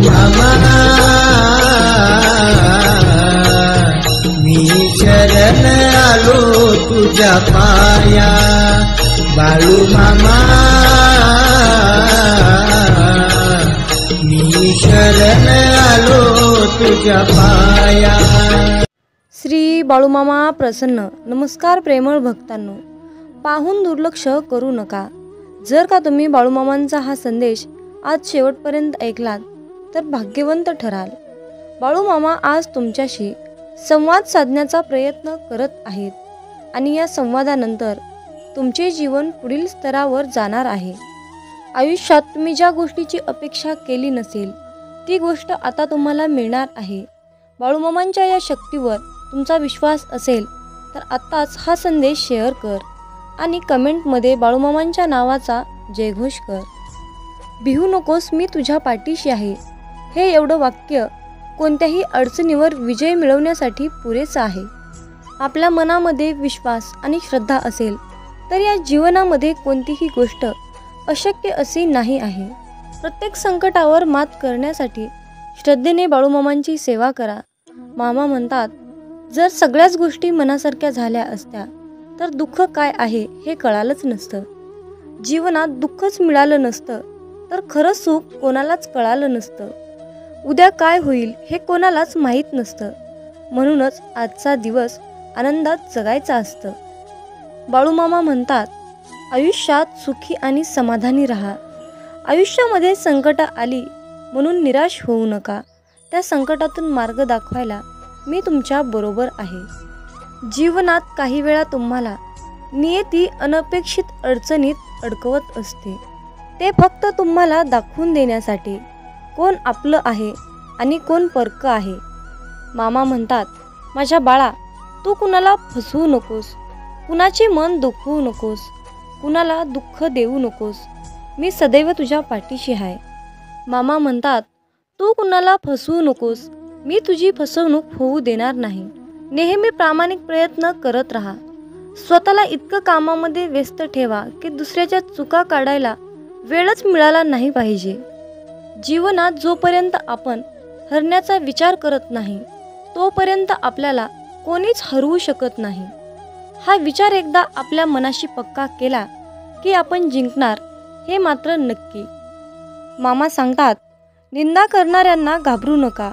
मामा मी शरण आलो तुझ्या पाया, बाळू मामा मी शरण आलो तुझ्या पाया। श्री बाळूमामा प्रसन्न। नमस्कार प्रेमळ भक्तांनो, पाहून दुर्लक्ष करू नका। जर का तुम्ही बाळूमामांचा हा संदेश आज शेवटपर्यंत ऐकलात तर भाग्यवंत ठराल। बाळूमामा आज तुमच्याशी संवाद साधण्याचा प्रयत्न करत आहेत आणि या संवादानंतर तुमचे जीवन पुढील स्तरावर जाणार आहे। आयुष्यात तुम्ही ज्या गोष्टीची अपेक्षा केली नसेल ती गोष्ट आता तुम्हाला मिळणार आहे। बाळूमामांच्या या शक्तीवर तुमचा विश्वास असेल तर आत्ताच हा संदेश शेअर कर आणि कमेंटमध्ये बाळूमामांच्या नावाचा जयघोष कर। भिवू नकोस, मी तुझ्या पाठीशी आहे, हे एवढं वाक्य कोणत्याही अडचणीवर विजय मिळवण्यासाठी पुरेसं आहे। आपल्या मनामध्ये विश्वास आणि श्रद्धा असेल तर या जीवनामध्ये कोणतीही गोष्ट अशक्य अशी नाही आहे। प्रत्येक संकटावर मात करण्यासाठी श्रद्धेने बाळूमामांची सेवा करा। मामा म्हणतात, जर सगळ्याच गोष्टी मनासारख्या झाल्या असत्या तर दुःख काय आहे हे कळालंच नसतं। जीवनात दुःखच मिळालं नसतं तर खरं सुख कोणालाच कळालं नसतं। उद्या काय होईल हे कोणालाच माहीत नसतं। म्हणूनच आजचा दिवस आनंदात जगायचा असतं। बाळूमामा म्हणतात, आयुष्यात सुखी आणि समाधानी राहा। आयुष्यामध्ये संकट आली म्हणून निराश होऊ नका। त्या संकटातून मार्ग दाखवायला मी तुमच्या बरोबर आहे। जीवनात काही वेळा तुम्हाला नियती अनपेक्षित अडचणीत अडकवत असते, ते फक्त तुम्हाला दाखवून देण्यासाठी कोण आपलं आहे आणि कोण परक आहे। मामा म्हणतात, माझ्या बाळा, तू कुणाला फसवू नकोस, कुणाचे मन दुखवू नकोस, कुणाला दुःख देऊ नकोस। मी सदैव तुझ्या पाठीशी आहे। मामा म्हणतात, तू कुणाला फसवू नकोस, मी तुझी फसवणूक होऊ देणार नाही। नेहमी प्रामाणिक प्रयत्न करत राहा। स्वतःला इतकं कामामध्ये व्यस्त ठेवा की दुसऱ्याच्या चुका काढायला वेळच मिळाला नाही पाहिजे। जीवनात जोपर्यंत आपण हरण्याचा विचार करत नाही तोपर्यंत आपल्याला कोणीच हरवू शकत नाही। हा विचार एकदा आपल्या मनाशी पक्का केला की आपण जिंकणार हे मात्र नक्की। मामा सांगतात, निंदा करणाऱ्यांना घाबरू नका।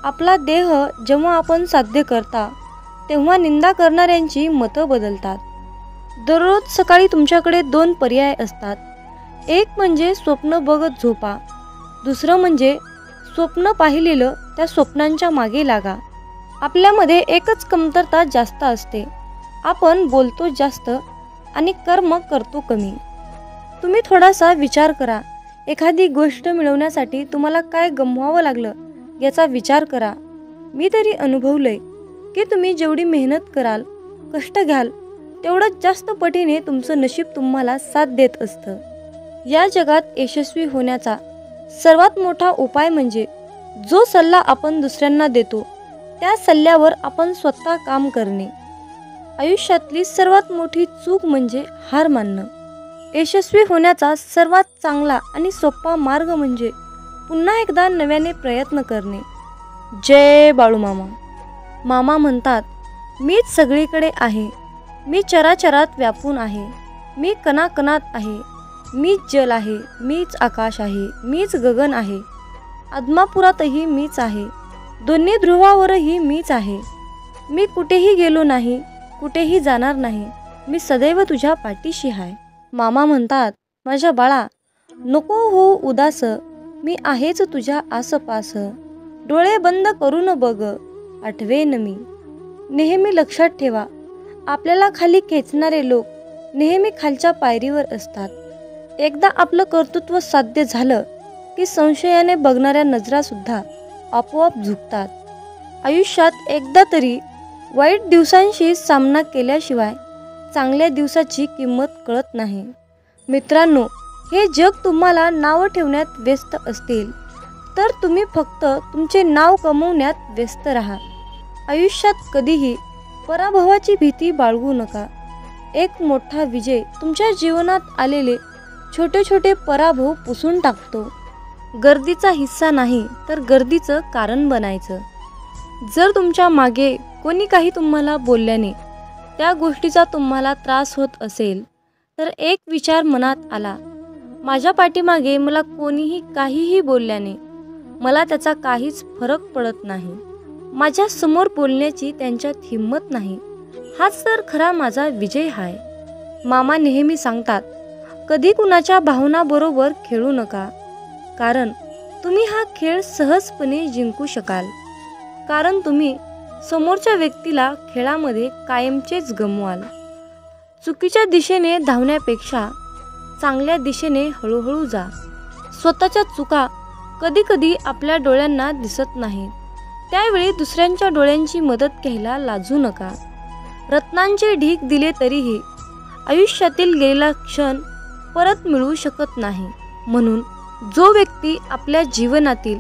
आपला देह जेव्हा आपण साध्य करता तेव्हा निंदा करणाऱ्यांची मतं बदलतात। दररोज सकाळी तुमच्याकडे 2 पर्याय असतात। एक म्हणजे स्वप्न बघत झोपा, दुसरं म्हणजे स्वप्न पाहिलेलं त्या स्वप्नांच्या मागे लागा। आपल्यामध्ये एकच कमतरता जास्त असते, आपण बोलतो जास्त आणि कर्म करतो कमी। तुम्ही थोडासा विचार करा, एखादी गोष्ट मिळवण्यासाठी तुम्हाला काय गमवावं लागलं याचा विचार करा। मी तरी अनुभवलंय की तुम्ही जेवढी मेहनत कराल, कष्ट घ्याल, तेवढंच जास्त पटीने तुमचं नशीब तुम्हाला साथ देत असतं। या जगात यशस्वी होण्याचा सर्वात मोठा उपाय म्हणजे जो सल्ला आपण दुसऱ्यांना देतो त्या सल्ल्यावर आपण स्वतः काम करणे। आयुष्यातली सर्वात मोठी चूक म्हणजे हार मानणं। यशस्वी होण्याचा सर्वात चांगला आणि सोपा मार्ग म्हणजे पुन्हा एकदा नव्याने प्रयत्न करणे। जय बाळूमामा। मामा म्हणतात, मीच सगळीकडे आहे, मी चराचरात व्यापून आहे, मी कणाकणात आहे, मीच जल आहे, मीच आकाश आहे, मीच गगन आहे, आदमापुरातही मीच आहे, दोन्ही ध्रुवावरही मीच आहे। मी कुठेही गेलो नाही, कुठेही जाणार नाही, मी सदैव तुझ्या पाठीशी आहे। मामा म्हणतात, माझ्या बाळा, नको हो उदास, मी आहेच तुझ्या आसपास। डोळे बंद करून बघ, आठवेन मी। नेहमी लक्षात ठेवा, आपल्याला खाली खेचणारे लोक नेहमी खालच्या पायरीवर असतात। एकदा आपलं कर्तृत्व साध्य झालं की संशयाने बघणाऱ्या नजरासुद्धा आपोआप झुकतात। आयुष्यात एकदा तरी वाईट दिवसांशी सामना केल्याशिवाय चांगल्या दिवसाची किंमत कळत नाही। मित्रांनो, हे जग तुम्हाला नाव ठेवण्यात व्यस्त असतील तर तुम्ही फक्त तुमचे नाव कमवण्यात व्यस्त राहा। आयुष्यात कधीही पराभवाची भीती बाळगू नका। एक मोठा विजय तुमच्या जीवनात आलेले छोटे छोटे पराभव पुसून टाकतो। गर्दीचा हिस्सा नाही तर गर्दीचं कारण बनायचं. जर तुमच्या मागे कोणी काही तुम्हाला बोलल्याने त्या गोष्टीचा तुम्हाला त्रास होत असेल तर एक विचार मनात आला, माझ्या पाठीमागे मला कोणीही काहीही बोलल्याने मला त्याचा काहीच फरक पडत नाही. माझ्या समोर बोलण्याची त्यांच्यात हिंमत नाही. हाच तर खरा माझा विजय आहे. मामा नेहमी सांगतात, कधी कुणाच्या भावनाबरोबर खेळू नका, कारण तुम्ही हा खेळ सहजपणे जिंकू शकाल. कारण तुम्ही समोरच्या व्यक्तीला खेळामध्ये कायमचेच गमवाल. चुकीच्या दिशेने धावण्यापेक्षा चांगल्या दिशेने हळूहळू जा. स्वतःच्या चुका कधीकधी आपल्या डोळ्यांना दिसत नाहीत, त्यावेळी दुसऱ्यांच्या डोळ्यांची मदत घ्यायला लाजू नका. रत्नांचे ढीग दिले तरीही आयुष्यातील गेलेला क्षण परत मिळू शकत नाही. म्हणून जो व्यक्ती आपल्या जीवनातील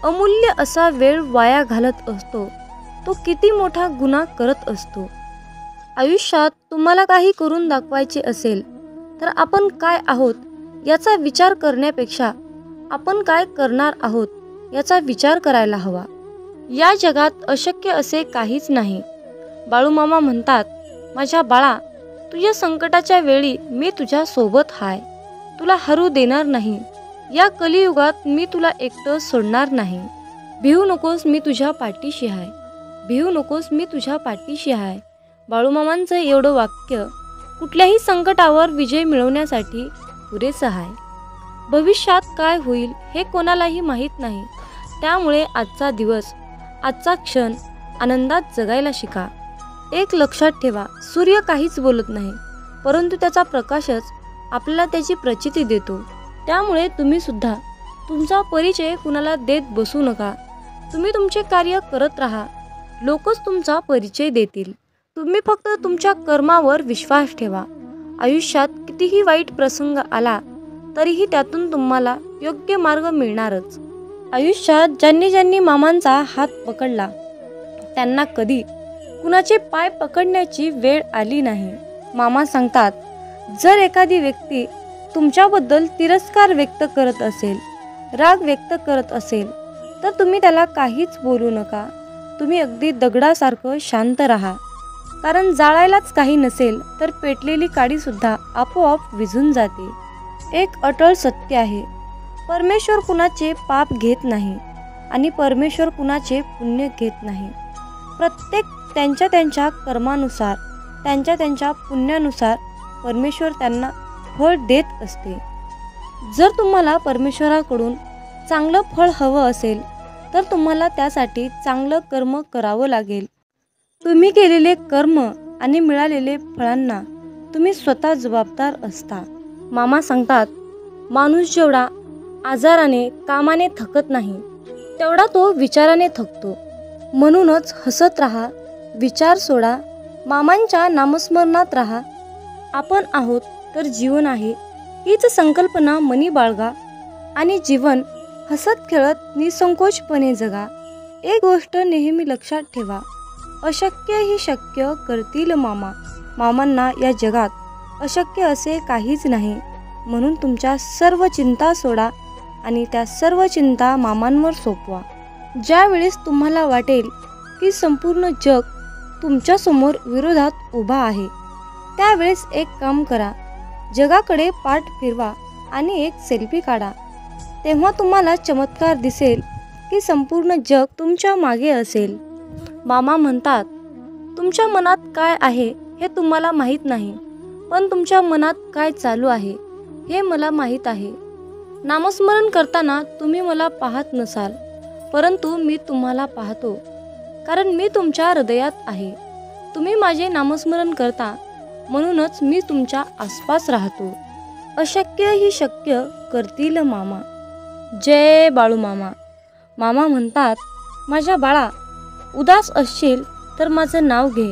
अमूल्य असा वेळ वाया घालत असतो तो किती मोठा गुन्हा करत असतो. आयुष्यात तुम्हाला काही करून दाखवायचे असेल तर आपण काय आहोत याचा विचार करण्यापेक्षा आपण काय करणार आहोत याचा विचार करायला हवा. या जगात अशक्य असे काहीच नाही. बाळूमामा म्हणतात, माझ्या बाळा, तुझ्या संकटाच्या वेळी मी तुझ्या सोबत हाय. तुला हरू देणार नाही. या कलियुगात मी तुला एकटं सोडणार नाही. भिवू नकोस, मी तुझ्या पाठीशी आहे. भिवू नकोस, मी तुझ्या पाठीशी आहे. बाळूमामांचं एवढं वाक्य कुठल्याही संकटावर विजय मिळवण्यासाठी पुरेसं आहे. भविष्यात काय होईल हे कोणालाही माहीत नाही. त्यामुळे आजचा दिवस, आजचा क्षण आनंदात जगायला शिका. एक लक्षात ठेवा, सूर्य काहीच बोलत नाही, परंतु त्याचा प्रकाशच आपल्याला त्याची प्रचिती देतो. त्यामुळे तुम्ही सुद्धा तुमचा परिचय कुणाला देत बसू नका. तुम्ही तुमचे कार्य करत राहा, लोकच तुमचा परिचय देतील. तुम्ही फक्त तुमच्या कर्मावर विश्वास ठेवा. आयुष्यात कितीही वाईट प्रसंग आला तरीही त्यातून तुम्हाला योग्य मार्ग मिळणारच. आयुष्यात ज्यांनी ज्यांनी मामांचा हात पकडला त्यांना कधी कुणाचे पाय पकडण्याची वेळ आली नाही. मामा सांगतात, जर एखादी व्यक्ती तुमच्याबद्दल तिरस्कार व्यक्त करत असेल, राग व्यक्त करत असेल तर तुम्ही त्याला काहीच बोलू नका. तुम्ही अगदी दगडासारखं शांत राहा. कारण जाळायलाच काही नसेल तर पेटलेली काडीसुद्धा आपोआप विझून जाते. एक अटळ सत्य आहे, परमेश्वर कुणाचे पाप घेत नाही आणि परमेश्वर कुणाचे पुण्य घेत नाही. प्रत्येक त्यांच्या त्यांच्या कर्मानुसार, त्यांच्या त्यांच्या पुण्यानुसार परमेश्वर त्यांना फळ देत असते. जर तुम्हाला परमेश्वराकडून चांगलं फळ हवं असेल तर तुम्हाला त्यासाठी चांगलं कर्म करावं लागेल. तुम्ही केलेले कर्म आणि मिळालेले फळांना तुम्ही स्वतः जबाबदार असता. मामा सांगतात, माणूस जेवढा आजाराने, कामाने थकत नाही तेवढा तो विचाराने थकतो. म्हणूनच हसत राहा, विचार सोडा, मामांच्या नामस्मरणात राहा. आपण आहोत तर जीवन आहे हीच संकल्पना मनी बाळगा आणि जीवन हसत खेळत निसंकोचपणे जगा. एक गोष्ट नेहमी लक्षात ठेवा, अशक्य ही शक्य करतील मामा. मामांना या जगात अशक्य असे काहीच नाही. म्हणून तुमच्या सर्व चिंता सोडा आणि त्या सर्व चिंता मामांवर सोपवा. ज्यावेळेस तुम्हाला वाटेल की संपूर्ण जग तुमच्यासमोर विरोधात उभा आहे त्यावेळेस एक काम करा, जगाकडे पाठ फिरवा आणि एक सेल्फी काढा. तेव्हा तुम्हाला चमत्कार दिसेल की संपूर्ण जग तुमच्या मागे असेल. मामा म्हणतात, तुमच्या मनात काय आहे हे तुम्हाला माहीत नाही, पण तुमच्या मनात काय चालू आहे हे मला माहीत आहे. नामस्मरण करताना तुम्ही मला पाहत नसाल, परंतु मी तुम्हाला पाहतो, कारण मी तुमच्या हृदयात आहे. तुम्ही माझे नामस्मरण करता म्हणूनच मी तुमच्या आसपास राहतो. अशक्य ही शक्य करतील मामा. जय बाळूमामा. मामा म्हणतात, माझ्या बाळा, उदास असशील तर माझं नाव घे.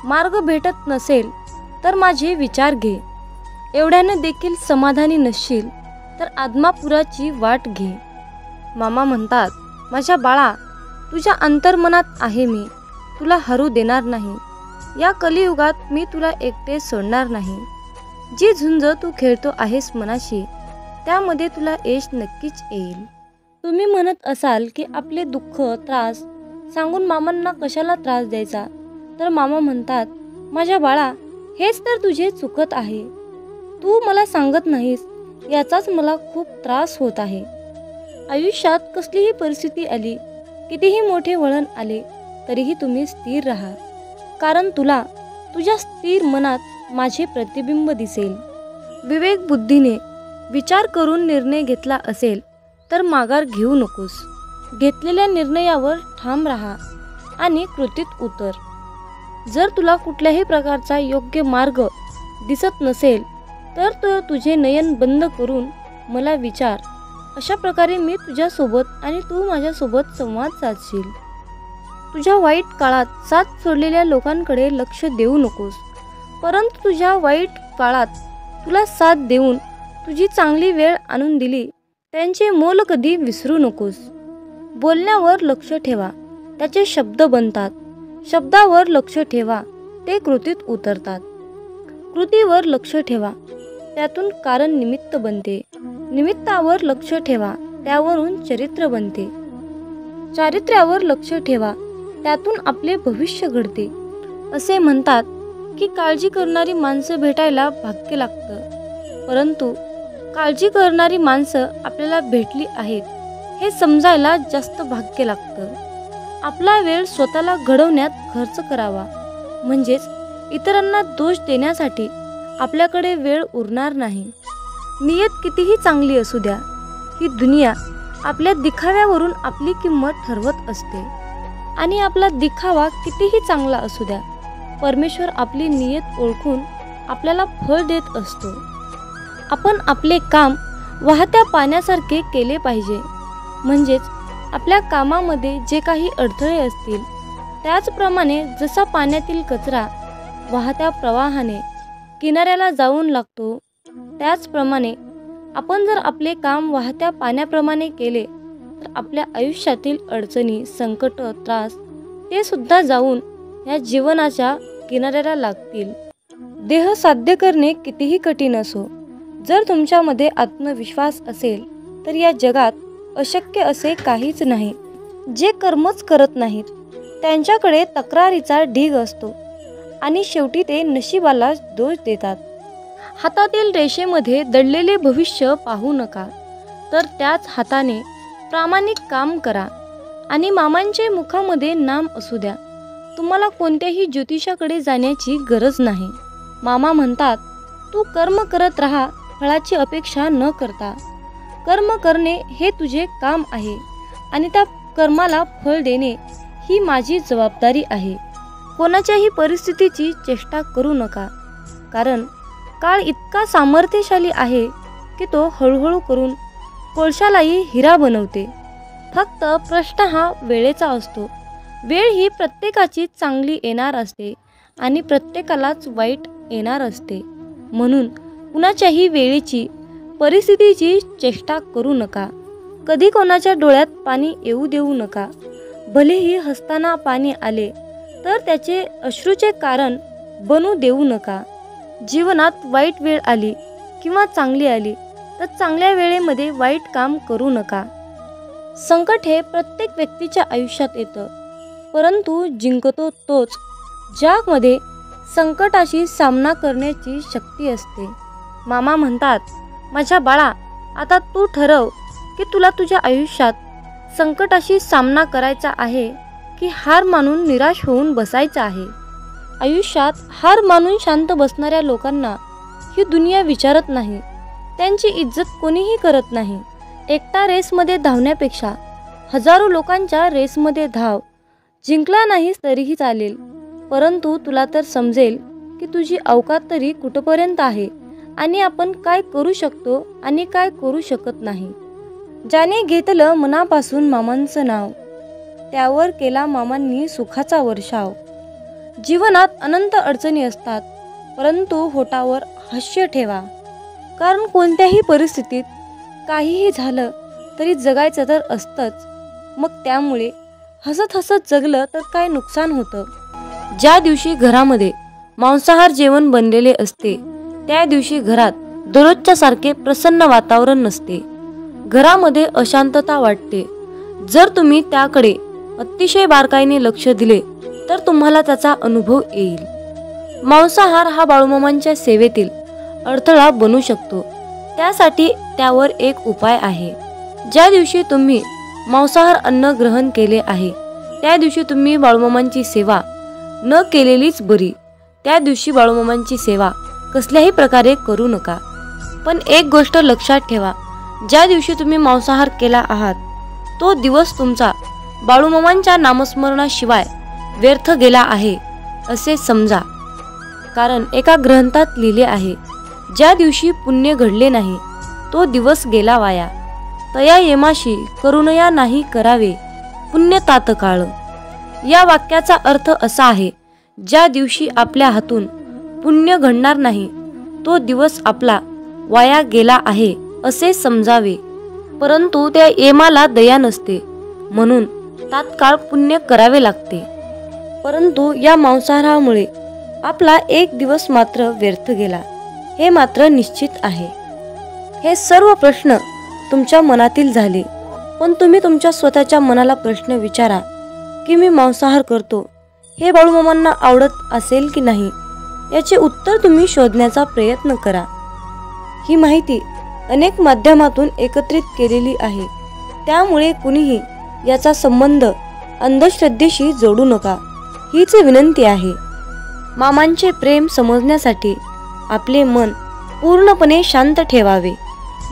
मार्ग भेटत नसेल तर माझे विचार घे. एवढ्यानं देखील समाधानी नसशील तर आदमापुराची वाट घे. मामा म्हणतात, माझ्या बाळा, तुझ्या अंतर्मनात आहे मी, तुला हरू देणार नाही. या कलियुगात मी तुला एकटे सोडणार नाही. जी झुंज तू खेळतो आहेस मनाशी त्यामध्ये तुला यश नक्कीच येईल. तुम्ही म्हणत असाल की आपले दुःख त्रास सांगून मामांना कशाला त्रास द्यायचा, तर मामा म्हणतात, माझ्या बाळा, हेच तर तुझे चुकत आहे. तू मला सांगत नाहीस, याचाच मला खूप त्रास होत आहे. आयुष्यात कसलीही परिस्थिती आली, कितीही मोठे वळण आले, तरीही तुम्ही स्थिर राहा. कारण तुला तुझ्या स्थिर मनात माझे प्रतिबिंब दिसेल. विवेक बुद्धीने विचार करून निर्णय घेतला असेल तर माघार घेऊ नकोस. घेतलेल्या निर्णयावर ठाम राहा आणि कृतीत उतर. जर तुला कुठल्याही प्रकारचा योग्य मार्ग दिसत नसेल तर तो तुझे नयन बंद करून मला विचार. अशा प्रकारे मी तुझ्यासोबत आणि तू माझ्यासोबत संवाद साधशील. तुझ्या वाईट काळात साथ सोडलेल्या लोकांकडे लक्ष देऊ नकोस, परंतु तुझ्या वाईट काळात तुला साथ देऊन तुझी चांगली वेळ आणून दिली त्यांचे मोल कधी विसरू नकोस. बोलण्यावर लक्ष ठेवा, त्याचे शब्द बनतात. शब्दावर लक्ष ठेवा, ते कृतीत उतरतात. कृतीवर लक्ष ठेवा, त्यातून कारण निमित्त बनते. निमित्तावर लक्ष ठेवा, त्यावरून चरित्र बनते. चारित्र्यावर लक्ष ठेवा, त्यातून आपले भविष्य घडते. असे म्हणतात की काळजी करणारी माणसं भेटायला भाग्य लागतं, परंतु काळजी करणारी माणसं आपल्याला भेटली आहेत हे समजायला जास्त भाग्य लागतं. आपला वेळ स्वतःला घडवण्यात खर्च करावा, म्हणजेच इतरांना दोष देण्यासाठी आपल्याकडे वेळ उरणार नाही. नियत कितीही चांगली असू द्या, ही दुनिया आपल्या दिखाव्यावरून आपली किंमत ठरवत असते. आणि आपला दिखावा कितीही चांगला असू द्या, परमेश्वर आपली नियत ओळखून आपल्याला फळ देत असतो. आपण आपले काम वाहत्या पाण्यासारखे केले पाहिजे, म्हणजेच आपल्या कामामध्ये जे काही अडथळे असतील त्याचप्रमाणे जसा पाण्यातील कचरा वाहत्या प्रवाहाने किनाऱ्याला जाऊन लागतो, त्याचप्रमाणे आपण जर आपले काम वाहत्या पाण्याप्रमाणे केले तर आपल्या आयुष्यातील अडचणी, संकट, त्रास ते सुद्धा जाऊन या जीवनाच्या किनाऱ्याला लागतील. देह साध्य करणे कितीही कठीण असो, जर तुमच्यामध्ये आत्मविश्वास असेल तर या जगात अशक्य असे काहीच नाही. जे कर्मच करत नाहीत त्यांच्याकडे तक्रारीचा ढीग असतो आणि शेवटी ते नशिबाला दोष देतात. हातातील रेषेमध्ये दडलेले भविष्य पाहू नका, तर त्याच हाताने प्रामाणिक काम करा. आणि मामांचे मुखामध्ये नाम असू द्या. तुम्हाला कोणत्याही ज्योतिषाकडे जाण्याची गरज नाही. मामा म्हणतात, तू कर्म करत राहा, फळाची अपेक्षा न करता. कर्म करणे हे तुझे काम आहे आणि त्या कर्माला फळ देणे ही माझी जबाबदारी आहे. कोणाच्याही परिस्थितीची चेष्टा करू नका, कारण काळ इतका सामर्थ्यशाली आहे की तो हळूहळू करून कोळशालाही हिरा बनवते. फक्त प्रश्न हा वेळेचा असतो. वेळ ही प्रत्येकाची चांगली येणार असते आणि प्रत्येकालाच वाईट येणार असते. म्हणून कुणाच्याही वेळेची, परिस्थितीची चेष्टा करू नका. कधी कोणाच्या डोळ्यात पाणी येऊ देऊ नका. भलेही हसताना पाणी आले तर त्याचे अश्रूचे कारण बनू देऊ नका. जीवनात वाईट वेळ आली किंवा चांगली आली तर चांगल्या वेळेमध्ये वाईट काम करू नका. संकट हे प्रत्येक व्यक्तीच्या आयुष्यात येतं, परंतु जिंकतो तोच ज्यामध्ये संकटाशी सामना करण्याची शक्ती असते. मामा म्हणतात, माझ्या बाळा, आता तू ठरव की तुला तुझ्या आयुष्यात संकटाशी सामना करायचा आहे की हार मानून निराश होऊन बसायचा आहे. आयुष्यात हार मानून शांत बसणाऱ्या लोकांना ही दुनिया विचारत नाही. त्यांची इज्जत कोणीही करत नाही. एकटा रेसमध्ये धावण्यापेक्षा हजारो लोकांच्या रेसमध्ये धाव. जिंकला नाहीस तरीही चालेल, परंतु तुला तर समजेल की तुझी अवकात तरी कुठपर्यंत आहे आणि आपण काय करू शकतो आणि काय करू शकत नाही. ज्याने घेतलं मनापासून मामांचं नाव, त्यावर केला मामांनी सुखाचा वर्षाव. जीवनात अनंत अडचणी असतात, परंतु होठावर हास्य ठेवा. कारण कोणत्याही परिस्थितीत काहीही झालं तरी जगायचं तर असतंच. मग त्यामुळे हसत हसत जगलं तर काय नुकसान होतं. ज्या दिवशी घरामध्ये मांसाहार जेवण बनलेले असते त्या दिवशी घरात दररोजच्या सारखे प्रसन्न वातावरण नसते. घरामध्ये अशांतता वाटते. जर तुम्ही त्याकडे अतिशय बारकाईने लक्ष दिले तर तुम्हाला त्याचा अनुभव येईल. मांसाहार हा बाळूमामांच्या सेवेतील अडथळा बनू शकतो. त्यासाठी त्यावर एक उपाय आहे. ज्या दिवशी तुम्ही मांसाहार अन्न ग्रहण केले आहे त्या दिवशी तुम्ही बाळूमामांची सेवा न केलेलीच बरी. त्या दिवशी बाळूमामांची सेवा कसल्याही प्रकारे करू नका. पण एक गोष्ट लक्षात ठेवा, ज्या दिवशी तुम्ही मांसाहार केला आहात तो दिवस तुमचा बाळूमामांच्या नामस्मरणाशिवाय व्यर्थ गेला आहे असे समजा. कारण एका ग्रंथात लिहिले आहे, ज्या दिवशी पुण्य घडले नाही तो दिवस गेला वाया. तया येमाशी करुणया नाही करावे पुण्य तात्काळ. या वाक्याचा अर्थ असा आहे, ज्या दिवशी आपल्या हातून पुण्य घडणार नाही तो दिवस आपला वाया गेला आहे असे समजावे. परंतु त्या येमाला दया नसते म्हणून तात्काळ पुण्य करावे लागते. परंतु या मांसाहारामुळे आपला एक दिवस मात्र व्यर्थ गेला हे मात्र निश्चित आहे. हे सर्व प्रश्न तुमच्या मनातील झाले. पण तुम्ही तुमच्या स्वतःच्या मनाला प्रश्न विचारा की मी मांसाहार करतो हे बाळूमामांना आवडत असेल की नाही, याचे उत्तर तुम्ही शोधण्याचा प्रयत्न करा. ही माहिती अनेक माध्यमातून एकत्रित केलेली आहे. त्यामुळे कुणीही याचा संबंध अंधश्रद्धेशी जोडू नका हीच विनंती आहे. मामांचे प्रेम समजण्यासाठी आपले मन पूर्णपणे शांत ठेवावे.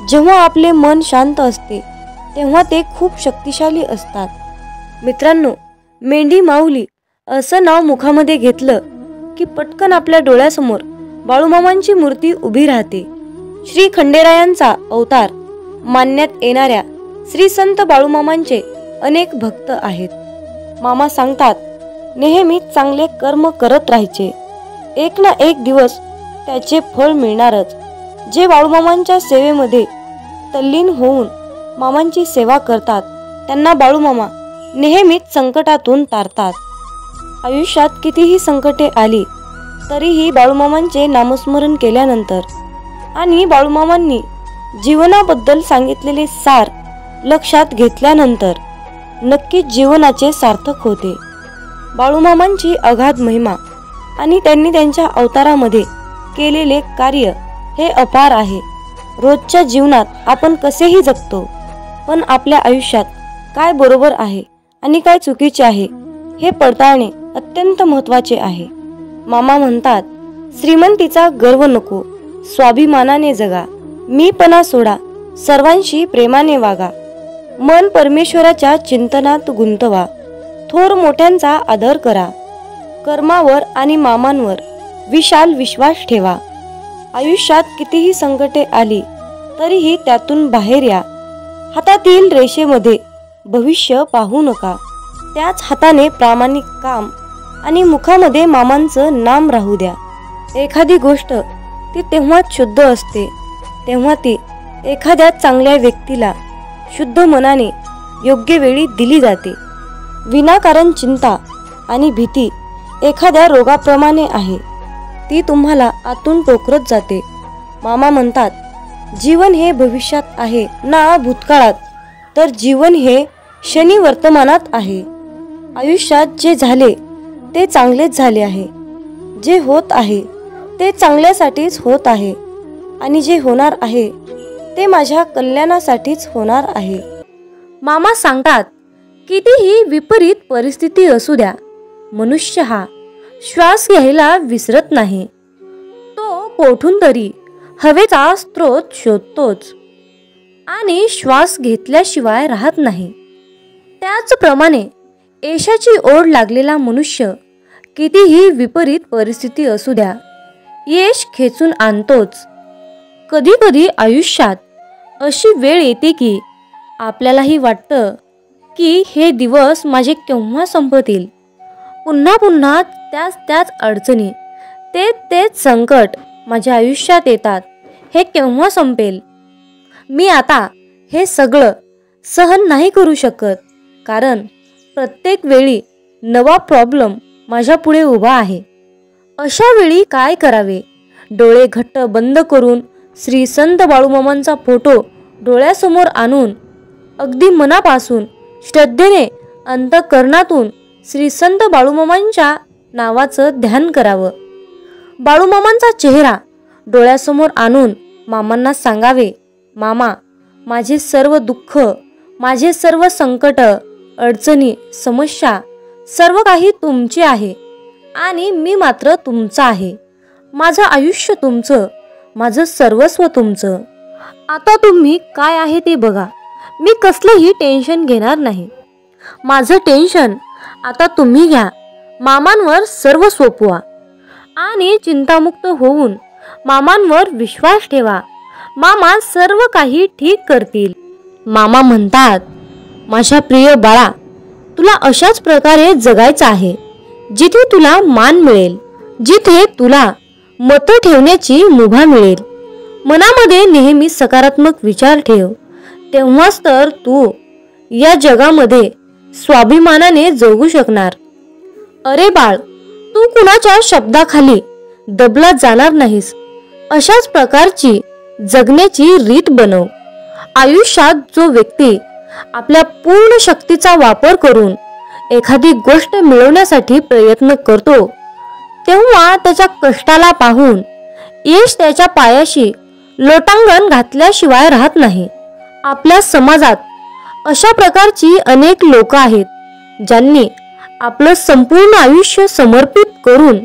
जेव्हा आपले मन शांत असते तेव्हा ते खूप शक्तिशाली असतात. मित्रांनो, मेंढी माऊली असं नाव मुखामध्ये घेतलं की पटकन आपल्या डोळ्यासमोर बाळूमामांची मूर्ती उभी राहते. श्री खंडेरायांचा अवतार मानण्यात येणाऱ्या श्री संत बाळूमामांचे अनेक भक्त आहेत. मामा सांगतात, नेहमी चांगले कर्म करत राहायचे, एक ना एक दिवस त्याचे फळ मिळणारच. जे बाळूमामांच्या सेवेमध्ये तल्लीन होऊन मामांची सेवा करतात त्यांना बाळूमामा नेहमीच संकटातून तारतात. आयुष्यात कितीही संकटे आली तरीही बाळूमामांचे नामस्मरण केल्यानंतर आणि बाळूमामांनी जीवनाबद्दल सांगितलेले सार लक्षात घेतल्यानंतर नक्कीच जीवनाचे सार्थक होते. बाळूमामांची अगाध महिमा आणि त्यांनी त्यांच्या अवतारामध्ये केलेले कार्य हे अपार आहे. रोजच्या जीवनात आपण कसेही जगतो, पण आपल्या आयुष्यात काय बरोबर आहे आणि काय चुकीचे आहे हे पडताळणे अत्यंत महत्त्वाचे आहे. मामा म्हणतात, श्रीमंतीचा गर्व नको, स्वाभिमानाने जगा, मीपणा सोडा, सर्वांशी प्रेमाने वागा, मन परमेश्वराच्या चिंतनात गुंतवा, थोर मोठ्यांचा आदर करा, कर्मावर आणि मामांवर विशाल विश्वास ठेवा. आयुष्यात कितीही संकटे आली तरीही त्यातून बाहेर या. हातातील रेषेमध्ये भविष्य पाहू नका, त्याच हाताने प्रामाणिक काम आणि मुखामध्ये मामांचं नाम राहू द्या. एखादी गोष्ट ती तेव्हाच शुद्ध असते तेव्हा ती एखाद्या चांगल्या व्यक्तीला शुद्ध मनाने योग्य वेळी दिली जाते. विनाकारण चिंता आणि भीती एखाद्या रोगाप्रमाणे आहे, ती तुम्हाला आतून टोकरत जाते. मामा म्हणतात, जीवन हे भविष्यात आहे ना भूतकाळात, तर जीवन हे क्षणी वर्तमानात आहे. आयुष्यात जे झाले ते चांगलेच झाले आहे, जे होत आहे ते चांगल्यासाठीच होत आहे आणि जे होणार आहे ते माझ्या कल्याणासाठीच होणार आहे. मामा सांगतात, कितीही विपरीत परिस्थिती असू द्या, मनुष्य हा श्वास घ्यायला विसरत नाही. तो कोठून तरी हवेचा स्रोत शोधतोच आणि श्वास घेतल्याशिवाय राहत नाही. त्याचप्रमाणे यशाची ओढ लागलेला मनुष्य कितीही विपरीत परिस्थिती असू द्या, यश खेचून आणतोच. कधी कधी आयुष्यात अशी वेळ येते की आपल्यालाही वाटतं की हे दिवस माझे केव्हा संपतील. पुन्हा पुन्हा त्याच अडचणी, तेच संकट माझ्या आयुष्यात येतात. हे केव्हा संपेल? मी आता हे सगळं सहन नाही करू शकत, कारण प्रत्येक वेळी नवा प्रॉब्लेम माझ्या पुढे उभा आहे. अशा वेळी काय करावे? डोळे घट्ट बंद करून श्री संत बाळूमामांचा फोटो डोळ्यासमोर आणून अगदी मनापासून श्रद्धेने अंतःकरणातून श्री संत बाळूमामांच्या नावाचं ध्यान करावं. बाळूमामांचा चेहरा डोळ्यासमोर आणून मामांना सांगावे, मामा, माझे सर्व दुःख, माझे सर्व संकट, अडचणी, समस्या सर्व काही तुमचे आहे आणि मी मात्र तुमचा आहे. माझं आयुष्य तुमचं, माझं सर्वस्व तुमचं. आता तुम्ही काय आहे ते बघा. मी कसलंही टेन्शन घेणार नाही. माझं टेन्शन आता तुम्ही घ्या. मामांवर सर्व सोपवा आणि चिंतामुक्त होऊन मामांवर विश्वास ठेवा. मामा सर्व काही ठीक करतील. मामा म्हणतात, माझ्या प्रिय बाळा, तुला अशाच प्रकारे जगायचं आहे जिथे तुला मान मिळेल, जिथे तुला मतं ठेवण्याची मुभा मिळेल. मनामध्ये नेहमी सकारात्मक विचार ठेव. तेव्हाच तर तू या जगामध्ये स्वाभिमानाने जगू शकणार. अरे बाळ, तू कुणाच्या शब्दाखाली दबला जाणार नाहीस. अशाच प्रकारची जगण्याची रीत बनव. आयुष्यात जो व्यक्ती आपल्या पूर्ण शक्तीचा वापर करून एखादी गोष्ट मिळवण्यासाठी प्रयत्न करतो, तेव्हा त्याच्या कष्टाला पाहून यश त्याच्या पायाशी लोटांगण घातल्याशिवाय राहत नाही. आपल्या समाजात अशा प्रकारची अनेक लोक आहेत, ज्यांनी आपलं संपूर्ण आयुष्य समर्पित करून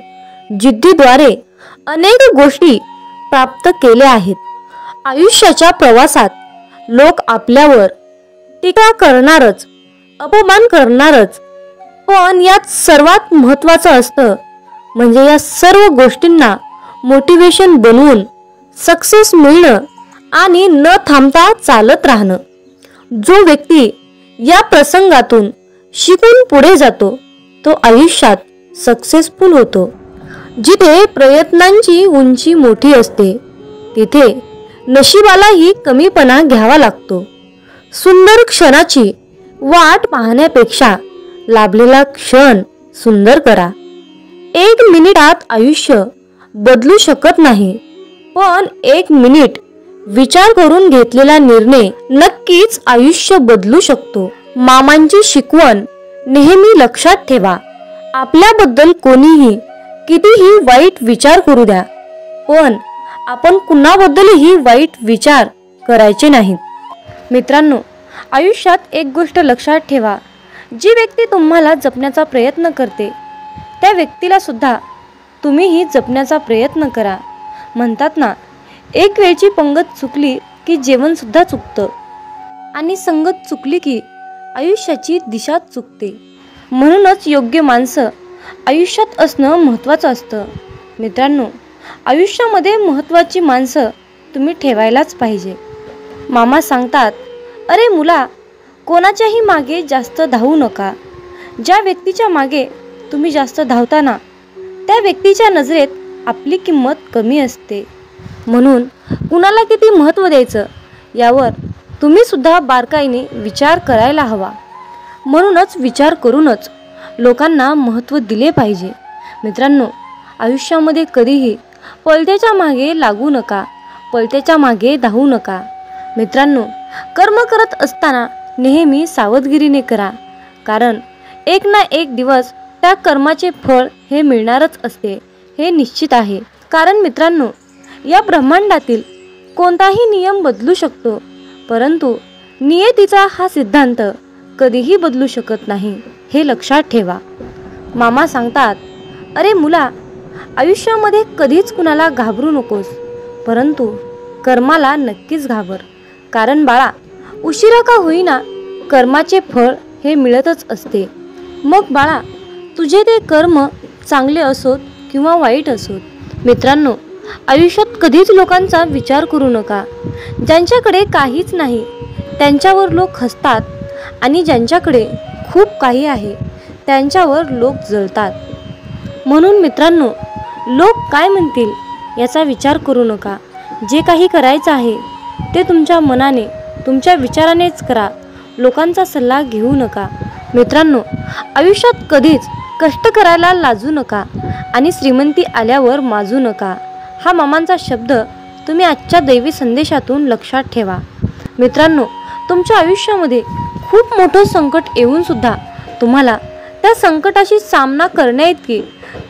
जिद्दीद्वारे अनेक गोष्टी प्राप्त केल्या आहेत. आयुष्याच्या प्रवासात लोक आपल्यावर टीका करणारच, अपमान करणारच, पण यात सर्वात महत्त्वाचं असतं म्हणजे या सर्व गोष्टींना मोटिवेशन बनवून सक्सेस मिळणं आणि न थांबता चालत राहणं. जो व्यक्ती या प्रसंगातून शिकून पुढे जातो तो आयुष्यात सक्सेसफुल होतो. जिथे प्रयत्नांची उंची मोठी असते तिथे नशिबालाही कमीपणा घ्यावा लागतो. सुंदर क्षणाची वाट पाहण्यापेक्षा लाभलेला क्षण सुंदर करा. 1 मिनिटात आयुष्य बदलू शकत नाही, पण 1 मिनिट विचार करून घेतलेला निर्णय नक्कीच आयुष्य बदलू शकतो. मामांची शिकवण नेहमी लक्षात ठेवा. आपल्याबद्दल कोणीही कितीही वाईट विचार करू द्या, पण आपण कुणाबद्दलही वाईट विचार करायचे नाहीत. मित्रांनो, आयुष्यात एक गोष्ट लक्षात ठेवा, जी व्यक्ती तुम्हाला जपण्याचा प्रयत्न करते त्या व्यक्तीला सुद्धा तुम्हीही जपण्याचा प्रयत्न करा. म्हणतात ना, एक वेळची पंगत चुकली की जेवण सुद्धा चुकतं आणि संगत चुकली की आयुष्याची दिशा चुकते. म्हणूनच योग्य माणसं आयुष्यात असणं महत्त्वाचं असतं. मित्रांनो, आयुष्यामध्ये महत्त्वाची माणसं तुम्ही ठेवायलाच पाहिजे. मामा सांगतात, अरे मुला, कोणाच्याही मागे जास्त धावू नका. ज्या व्यक्तीच्या मागे तुम्ही जास्त धावताना त्या व्यक्तीच्या नजरेत आपली किंमत कमी असते. म्हणून कुणाला किती महत्त्व द्यायचं यावर तुम्ही सुद्धा बारकाईने विचार करायला हवा. म्हणूनच विचार करूनच लोकांना महत्त्व दिले पाहिजे. मित्रांनो, आयुष्यामध्ये कधीही पलत्याच्या मागे लागू नका, पलत्याच्या मागे धावू नका. मित्रांनो, कर्म करत असताना नेहमी सावधगिरीने करा, कारण एक ना एक दिवस त्या कर्माचे फळ हे मिळणारच असते, हे निश्चित आहे. कारण मित्रांनो, या ब्रह्मांडातील कोणताही नियम बदलू शकतो, परंतु नियतीचा हा सिद्धांत कधीही बदलू शकत नाही, हे लक्षात ठेवा. मामा सांगतात, अरे मुला, आयुष्यामध्ये कधीच कुणाला घाबरू नकोस, परंतु कर्माला नक्कीच घाबर. कारण बाळा, उशिरा का होईना कर्माचे फळ हे मिळतच असते. मग बाळा, तुझे ते कर्म चांगले असोत किंवा वाईट असोत. मित्रांनो, आयुष्यात कधीच लोकांचा विचार करू नका. ज्यांच्याकडे काहीच नाही त्यांच्यावर लोक हसतात आणि ज्यांच्याकडे खूप काही आहे त्यांच्यावर लोक जळतात. म्हणून मित्रांनो, लोक काय म्हणतील याचा विचार करू नका. जे काही करायचं आहे ते तुमच्या मनाने, तुमच्या विचारानेच करा. लोकांचा सल्ला घेऊ नका. मित्रांनो, आयुष्यात कधीच कष्ट करायला लाजू नका आणि श्रीमंती आल्यावर माजू नका. हा मामांचा शब्द तुम्ही आजच्या दैवी संदेशातून लक्षात ठेवा. मित्रांनो, तुमच्या आयुष्यामध्ये खूप मोठं संकट येऊन सुद्धा तुम्हाला त्या संकटाशी सामना करण्याइतकी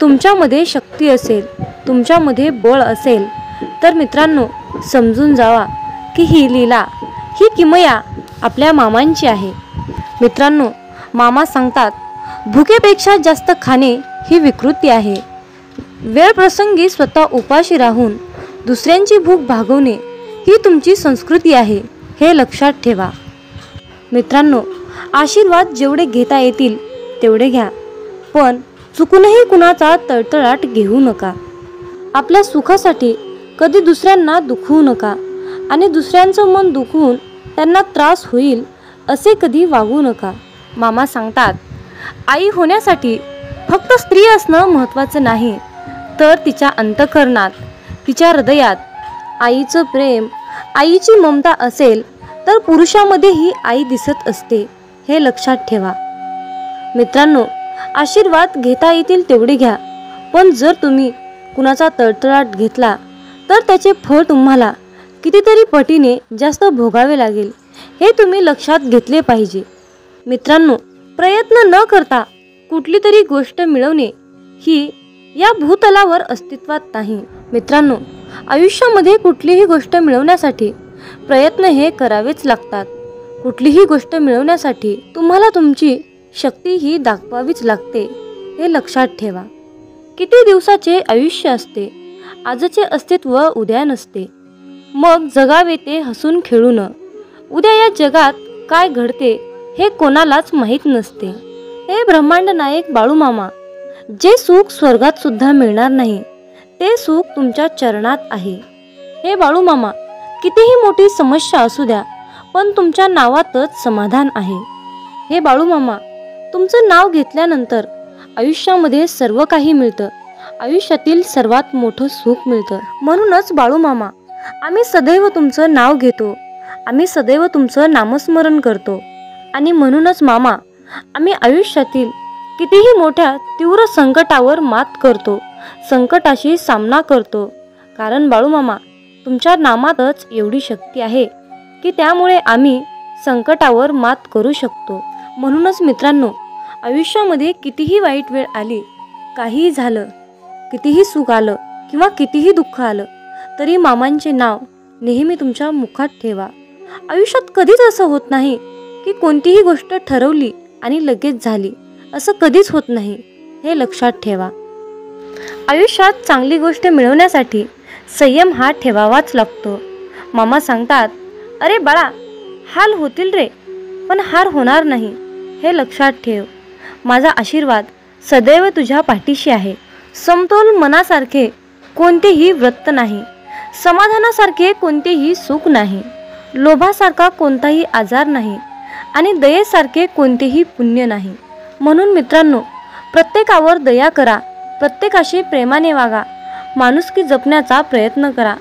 तुमच्यामध्ये शक्ती असेल, तुमच्यामध्ये बळ असेल, तर मित्रांनो समजून जावा की ही लीला, ही किमया आपल्या मामांची आहे. मित्रांनो, मामा सांगतात, भुकेपेक्षा जास्त खाणे ही विकृती आहे. वेळ प्रसंगी स्वतः उपाशी राहून दुसऱ्यांची भूक भागवणे ही तुमची संस्कृती आहे, हे लक्षात ठेवा. मित्रांनो, आशीर्वाद जेवढे घेता येतील तेवढे घ्या, पण चुकूनही कुणाचा तळतळाट घेऊ नका. आपल्या सुखासाठी कधी दुसऱ्यांना दुखवू नका आणि दुसऱ्यांचं मन दुखवून त्यांना त्रास होईल असे कधी वागू नका. मामा सांगतात, आई होण्यासाठी फक्त स्त्री असणं महत्त्वाचं नाही, तर तिच्या अंतःकरणात, तिच्या हृदयात आईचं प्रेम, आईची ममता असेल तर पुरुषामध्येही आई दिसत असते, हे लक्षात ठेवा. मित्रांनो, आशीर्वाद घेता येतील तेवढे घ्या, पण जर तुम्ही कुणाचा तळतळाट घेतला तर त्याचे फळ तुम्हाला कितीतरी पटीने जास्त भोगावे लागेल, हे तुम्ही लक्षात घेतले पाहिजे. मित्रांनो, प्रयत्न न करता कुठली तरी गोष्ट मिळवणे ही या भूतलावर अस्तित्वात नाही. मित्रांनो, आयुष्यामध्ये कुठलीही गोष्ट मिळवण्यासाठी प्रयत्न हे करावेच लागतात. कुठलीही गोष्ट मिळवण्यासाठी तुम्हाला तुमची शक्ती ही दाखवावीच लागते, हे लक्षात ठेवा. किती दिवसाचे आयुष्य असते, आजचे अस्तित्व उद्या नसते. मग जगावे ते हसून खेळून. उद्या या जगात काय घडते हे कोणालाच माहीत नसते. हे ब्रह्मांड नायक बाळूमामा, जे सुख स्वर्गात सुद्धा मिळणार नाही ते सुख तुमच्या चरणात आहे. हे बाळूमामा, कितीही मोठी समस्या असू द्या, पण तुमच्या नावातच समाधान आहे. हे बाळूमामा, तुमचं नाव घेतल्यानंतर आयुष्यामध्ये सर्व काही मिळतं, आयुष्यातील सर्वात मोठं सुख मिळतं. म्हणूनच बाळूमामा, आम्ही सदैव तुमचं नाव घेतो, आम्ही सदैव तुमचं नामस्मरण करतो. आणि म्हणूनच मामा, आम्ही आयुष्यातील कितीही मोठ्या तीव्र संकटावर मात करतो, संकटाशी सामना करतो. कारण बाळूमामा, तुमच्या नामातच एवढी शक्ती आहे की त्यामुळे आम्ही संकटावर मात करू शकतो. म्हणूनच मित्रांनो, आयुष्यामध्ये कितीही वाईट वेळ आली, काहीही झालं, कितीही सुख आलं किंवा कितीही दुःख आलं, तरी मामांचे नाव नेहमी तुमच्या मुखात ठेवा. आयुष्यात कधीच असं होत नाही की कोणतीही गोष्ट ठरवली आणि लगेच झाली, असं कधीच होत नाही, हे लक्षात ठेवा. आयुष्यात चांगली गोष्ट मिळवण्यासाठी संयम हा ठेवावाच लागतो. मामा सांगतात, अरे बाळा, हाल होतील रे, पण हार होणार नाही, हे लक्षात ठेव. माझा आशीर्वाद सदैव तुझ्या पाठीशी आहे. समतोल मनासारखे कोणतेही वृत्त नाही, समाधानासारखे कोणतेही सुख नाही, लोभासारखा कोणताही आजार नाही आणि दयेसारखे कोणतेही पुण्य नाही. म्हणून मित्रांनो, प्रत्येकावर दया करा, प्रत्येकाशी प्रेमाने वागा, माणुसकी जपण्याचा प्रयत्न करा.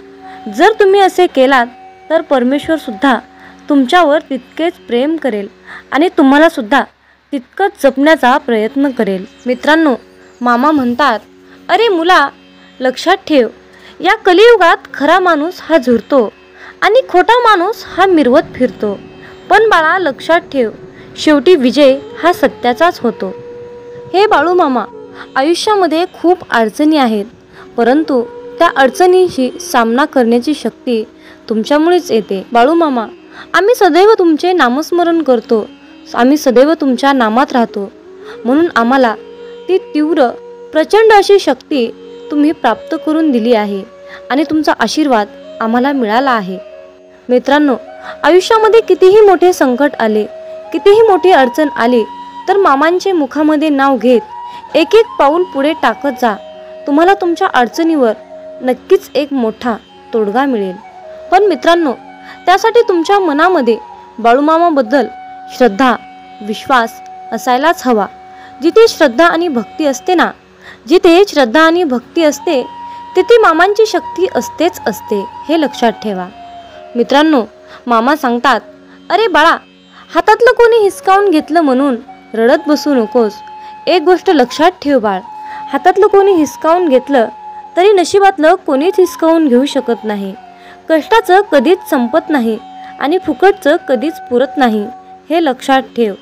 जर तुम्ही असे केलात तर परमेश्वर सुद्धा तुमच्यावर तितकेच प्रेम करेल आणि तुम्हाला सुद्धा तितकंच जपण्याचा प्रयत्न करेल. मित्रांनो, मामा म्हणतात, अरे मुला, लक्षात ठेव, या कलियुगात खरा माणूस हा झुरतो आणि खोटा माणूस हा मिरवत फिरतो. पण बाळा, लक्षात ठेव, शेवटी विजय हा सत्याचाच होतो. हे बाळूमामा, आयुष्यामध्ये खूप अडचणी आहेत, परंतु त्या अडचणींशी सामना करण्याची शक्ती तुमच्यामुळेच येते. बाळूमामा, आम्ही सदैव तुमचे नामस्मरण करतो, आम्ही सदैव तुमच्या नामात राहतो. म्हणून आम्हाला ती तीव्र प्रचंड अशी शक्ती तुम्ही प्राप्त करून दिली आहे आणि तुमचा आशीर्वाद आम्हाला मिळाला आहे. मित्रांनो, आयुष्यामध्ये कितीही मोठे संकट आले, कितीही मोठी अडचण आली, तर मामांचे मुखामध्ये नाव घेत एक एक पाऊल पुढे टाकत जा. तुम्हाला तुमच्या अडचणीवर नक्कीच एक मोठा तोडगा मिळेल. पण मित्रांनो, त्यासाठी तुमच्या मनामध्ये बाळूमामाबद्दल श्रद्धा, विश्वास असायलाच हवा. जिथे श्रद्धा आणि भक्ती असते ना, जिथे श्रद्धा आणि भक्ती असते तिथे मामांची शक्ती असतेच असते, हे लक्षात ठेवा. मित्रांनो, मामा सांगतात, अरे बाळा, हातातलं कोणी हिसकावून घेतलं म्हणून रडत बसू नकोस. एक गोष्ट लक्षात ठेव बाळ, हातातलं कोणी हिसकावून घेतलं तरी नशिबातलं कोणीच हिसकावून घेऊ शकत नाही. कष्टाचं कधीच संपत नाही आणि फुकटचं कधीच पुरत नाही, हे लक्षात ठेव.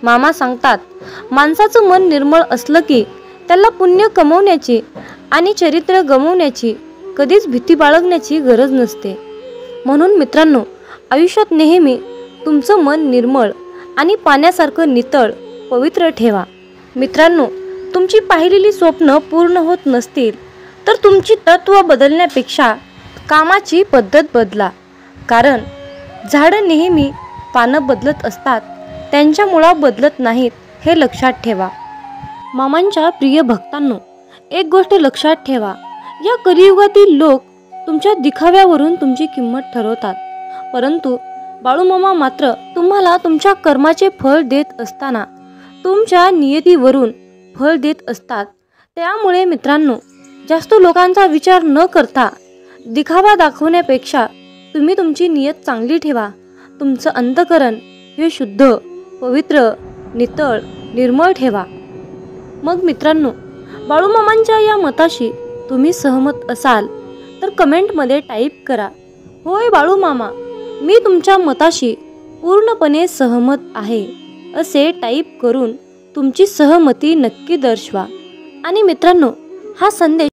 मामा सांगतात, माणसाचं मन निर्मळ असलं की त्याला पुण्य कमवण्याची आणि चरित्र गमावण्याची कधीच भीती बाळगण्याची गरज नसते. म्हणून मित्रांनो, आयुष्यात नेहमी तुमचं मन निर्मळ आणि पाण्यासारखं नितळ पवित्र ठेवा. मित्रांनो, तुमची पाहिलेली स्वप्न पूर्ण होत नसतील तर तुमची तत्त्व बदलण्यापेक्षा कामाची पद्धत बदला. कारण झाडं नेहमी पानं बदलत असतात, त्यांच्या मुळा बदलत नाहीत, हे लक्षात ठेवा. मामांच्या प्रिय भक्तांनो, एक गोष्ट लक्षात ठेवा, या कलियुगातील लोक तुमच्या दिखाव्यावरून तुमची किंमत ठरवतात, परंतु बाळूमामा मात्र तुम्हाला तुमच्या कर्माचे फळ देत असताना तुमच्या नियतीवरून फळ देत असतात. त्यामुळे मित्रांनो, जास्त लोकांचा विचार न करता दिखावा दाखवण्यापेक्षा तुम्ही तुमची नियत चांगली ठेवा. तुमचं अंतःकरण हे शुद्ध, पवित्र, नितळ, निर्मळ ठेवा. मग मित्रांनो, बाळूमामांच्या या मताशी तुम्ही सहमत असाल तर कमेंटमध्ये टाईप करा, होय बाळूमामा, मी तुमच्या मताशी पूर्णपणे सहमत आहे, असे टाईप करून तुमची सहमती नक्की दर्शवा. आणि मित्रांनो, हा संदेश